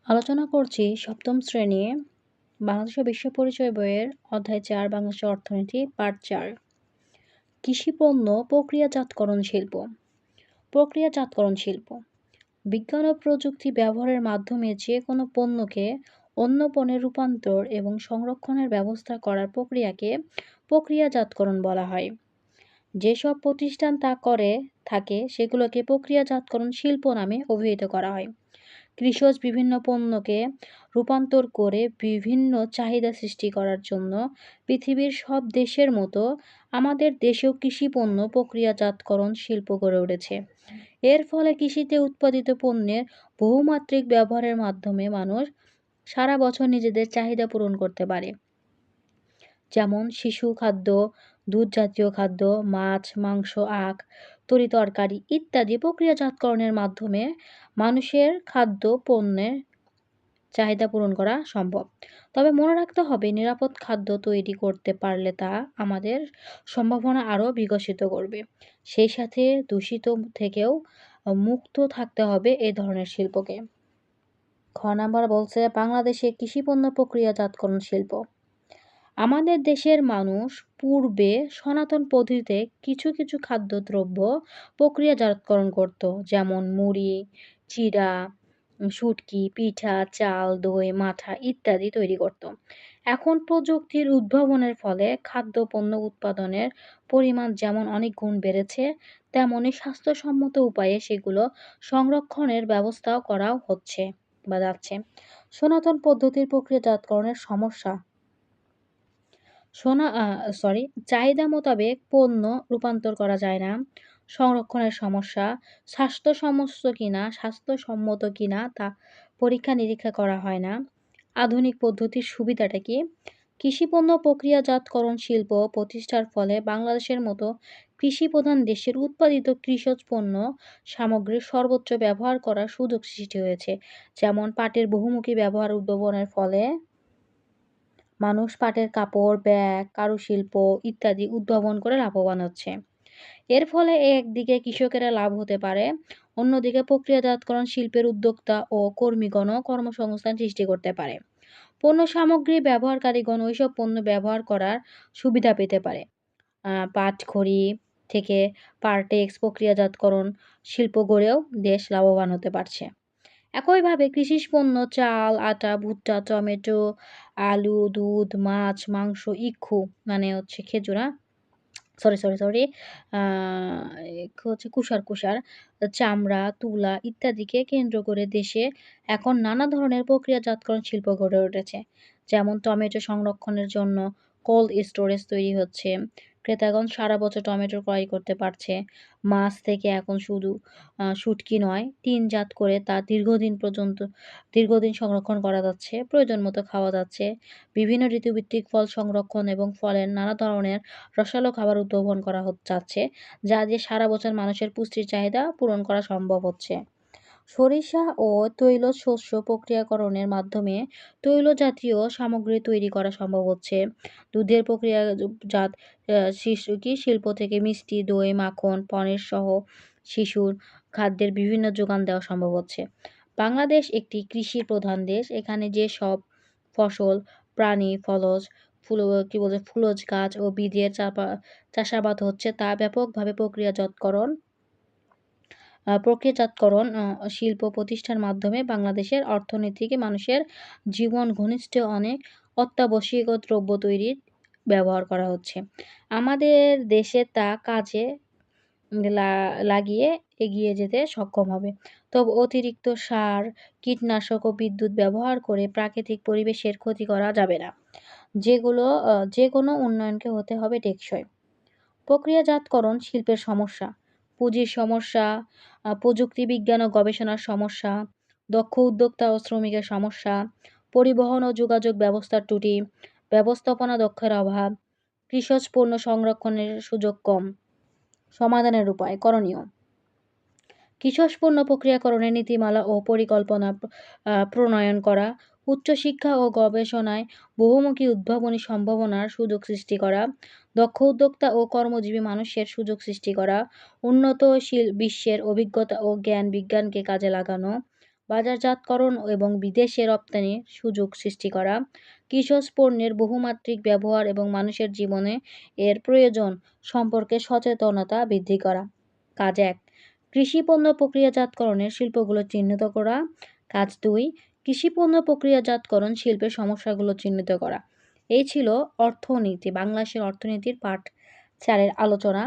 আলোচনা করছি সপ্তম শ্রেণী বাংলাদেশ ও বিশ্ব পরিচয় বইয়ের অধ্যায় ৪ বাংলাদেশের অর্থনীতি পার্ট ৪ কৃষি পণ্য প্রক্রিয়াজাতকরণ শিল্প। প্রক্রিয়াজাতকরণ শিল্প বিজ্ঞান ও প্রযুক্তি ব্যবহারের মাধ্যমে যে কোনো পণ্যকে অন্য পণ্যে রূপান্তর এবং সংরক্ষণের ব্যবস্থা করার প্রক্রিয়াকে প্রক্রিয়াজাতকরণ বলা হয়। যেসব প্রতিষ্ঠান তা করে থাকে সেগুলোকে প্রক্রিয়াজাতকরণ শিল্প নামে অভিহিত করা হয়। কৃষক বিভিন্ন পণ্যকে রূপান্তর করে বিভিন্ন চাহিদা সৃষ্টি করার জন্য পৃথিবীর সব দেশের মতো আমাদের দেশেও কৃষি পণ্য প্রক্রিয়াজাতকরণ শিল্প গড়ে উঠেছে। এর ফলে কৃষিতে উৎপাদিত পণ্যের বহুমাত্রিক ব্যবহারের মাধ্যমে মানুষ সারা বছর নিজেদের চাহিদা পূরণ করতে পারে। যেমন শিশু খাদ্য, দুধ জাতীয় খাদ্য, মাছ, মাংস, আখ, তরিতরকারি ইত্যাদি প্রক্রিয়াজাতকরণের মাধ্যমে মানুষের খাদ্য পণ্যের চাহিদা পূরণ করা সম্ভব। তবে মনে রাখতে হবে নিরাপদ খাদ্য তৈরি করতে পারলে তা আমাদের সম্ভাবনা আরও বিকশিত করবে। সেই সাথে দূষিত থেকেও মুক্ত থাকতে হবে এ ধরনের শিল্পকে। খ নাম্বার বলছে বাংলাদেশে কৃষিপণ্য প্রক্রিয়াজাতকরণ শিল্প। আমাদের দেশের মানুষ পূর্বে সনাতন পদ্ধতিতে কিছু কিছু খাদ্যদ্রব্য প্রক্রিয়াজাতকরণ করত, যেমন মুড়ি, চিড়া, শুটকি, পিঠা, চাল, দই, মাঠা ইত্যাদি তৈরি করত। এখন প্রযুক্তির উদ্ভাবনের ফলে খাদ্যপণ্য উৎপাদনের পরিমাণ যেমন অনেক গুণ বেড়েছে, তেমনি স্বাস্থ্যসম্মত উপায়ে সেগুলো সংরক্ষণের ব্যবস্থাও করা হচ্ছে বা যাচ্ছে। সনাতন পদ্ধতির প্রক্রিয়াজাতকরণের সমস্যা চাহিদা মোতাবেক পণ্য রূপান্তর করা যায় না, সংরক্ষণের সমস্যা, স্বাস্থ্যসম্মত কিনা তা পরীক্ষা নিরীক্ষা করা হয় না। আধুনিক পদ্ধতির সুবিধাটা কি? কৃষিপণ্য প্রক্রিয়াজাতকরণ শিল্প প্রতিষ্ঠার ফলে বাংলাদেশের মতো কৃষিপ্রধান দেশের উৎপাদিত কৃষিজ পণ্য সামগ্রীর সর্বোচ্চ ব্যবহার করার সুযোগ সৃষ্টি হয়েছে। যেমন পাটের বহুমুখী ব্যবহার উদ্ভাবনের ফলে মানুষ পাটের কাপড়, ব্যাগ, কারুশিল্প ইত্যাদি উদ্ভাবন করে লাভবান হচ্ছে। এর ফলে একদিকে কৃষকেরা লাভ হতে পারে, অন্যদিকে প্রক্রিয়াজাতকরণ শিল্পের উদ্যোক্তা ও কর্মীগণও কর্মসংস্থান সৃষ্টি করতে পারে। পণ্য সামগ্রী ব্যবহারকারীগণ ওইসব পণ্য ব্যবহার করার সুবিধা পেতে পারে। পাটখড়ি থেকে পার্টেক্স প্রক্রিয়াজাতকরণ শিল্প গড়েও দেশ লাভবান হতে পারছে। একইভাবে কৃষিজ পণ্য চাল, আটা, ভুট্টা, টমেটো, আলু, দুধ, মাছ, মাংস, ইক্ষু মানে হচ্ছে খেজুর, সরি হচ্ছে কুষার, চামড়া, তুলা ইত্যাদিকে কেন্দ্র করে দেশে এখন নানা ধরনের প্রক্রিয়াজাতকরণ শিল্প গড়ে উঠেছে। যেমন টমেটো সংরক্ষণের জন্য কোল্ড স্টোরেজ তৈরি হচ্ছে। ক্রেতাগণ সারা বছর টমেটো ক্রয় করতে পারছে। মাছ থেকে এখন শুধু শুটকি নয়, টিনজাত করে তা দীর্ঘদিন সংরক্ষণ করা যাচ্ছে, প্রয়োজন মতো খাওয়া যাচ্ছে। বিভিন্ন ঋতুভিত্তিক ফল সংরক্ষণ এবং ফলের নানা ধরনের রসালো খাবার উদ্ভাবন করা যাচ্ছে, যা দিয়ে সারা বছর মানুষের পুষ্টির চাহিদা পূরণ করা সম্ভব হচ্ছে। সরিষা ও তৈলজ শস্য প্রক্রিয়াকরণের মাধ্যমে তৈল জাতীয় সামগ্রী তৈরি করা সম্ভব হচ্ছে। দুধের প্রক্রিয়াজাত শিল্প থেকে মিষ্টি, দই, মাখন, পনির সহ শিশুর খাদ্যের বিভিন্ন যোগান দেওয়া সম্ভব হচ্ছে। বাংলাদেশ একটি কৃষি প্রধান দেশ। এখানে যে সব ফসল, প্রাণী, ফুলজ গাছ ও বীজের চাষাবাদ হচ্ছে তা ব্যাপকভাবে প্রক্রিয়াজাতকরণ শিল্প প্রতিষ্ঠার মাধ্যমে বাংলাদেশের অর্থনীতিকে মানুষের জীবন ঘনিষ্ঠ অনেক অত্যাবশ্যকীয় দ্রব্য তৈরির ব্যবহার করা হচ্ছে। আমাদের দেশে তা কাজে লাগিয়ে এগিয়ে যেতে সক্ষম হবে। তবে অতিরিক্ত সার, কীটনাশক ও বিদ্যুৎ ব্যবহার করে প্রাকৃতিক পরিবেশের ক্ষতি করা যাবে না। যে কোনো উন্নয়নকে হতে হবে টেকসই। প্রক্রিয়াজাতকরণ শিল্পের সমস্যা: পুঁজির সমস্যা, প্রযুক্তি বিজ্ঞান ও গবেষণার সমস্যা, দক্ষ উদ্যোক্তা ও শ্রমিকের সমস্যা, পরিবহন ও যোগাযোগ ব্যবস্থার ত্রুটি, ব্যবস্থাপনা দক্ষের অভাব, কৃষিজ পণ্য সংরক্ষণের সুযোগ কম। সমাধানের উপায়: করণীয়: কৃষিজ পণ্য প্রক্রিয়াকরণের নীতিমালা ও পরিকল্পনা প্রণয়ন করা, উচ্চশিক্ষা ও গবেষণায় বহুমুখী উদ্ভাবনী সম্ভাবনার সুযোগ সৃষ্টি করা, দক্ষ উদ্যোক্তা ও কর্মজীবী মানুষের সুযোগ সৃষ্টি করা, উন্নত বিশ্বের অভিজ্ঞতা ও জ্ঞান বিজ্ঞানকে কাজে লাগানো, বাজারজাতকরণ এবং বিদেশে রপ্তানির সুযোগ সৃষ্টি করা, কৃষি পণ্যের বহুমাত্রিক ব্যবহার এবং মানুষের জীবনে এর প্রয়োজন সম্পর্কে সচেতনতা বৃদ্ধি করা। কাজ ১, কৃষি পণ্য প্রক্রিয়াজাতকরণের শিল্পগুলো চিহ্নিত করা। কাজ ২, কৃষি পণ্য প্রক্রিয়াজাতকরণ শিল্পের সমস্যাগুলো চিহ্নিত করা। এই ছিল অর্থনীতি, বাংলাদেশের অর্থনীতির পাঠ ৪ এর আলোচনা।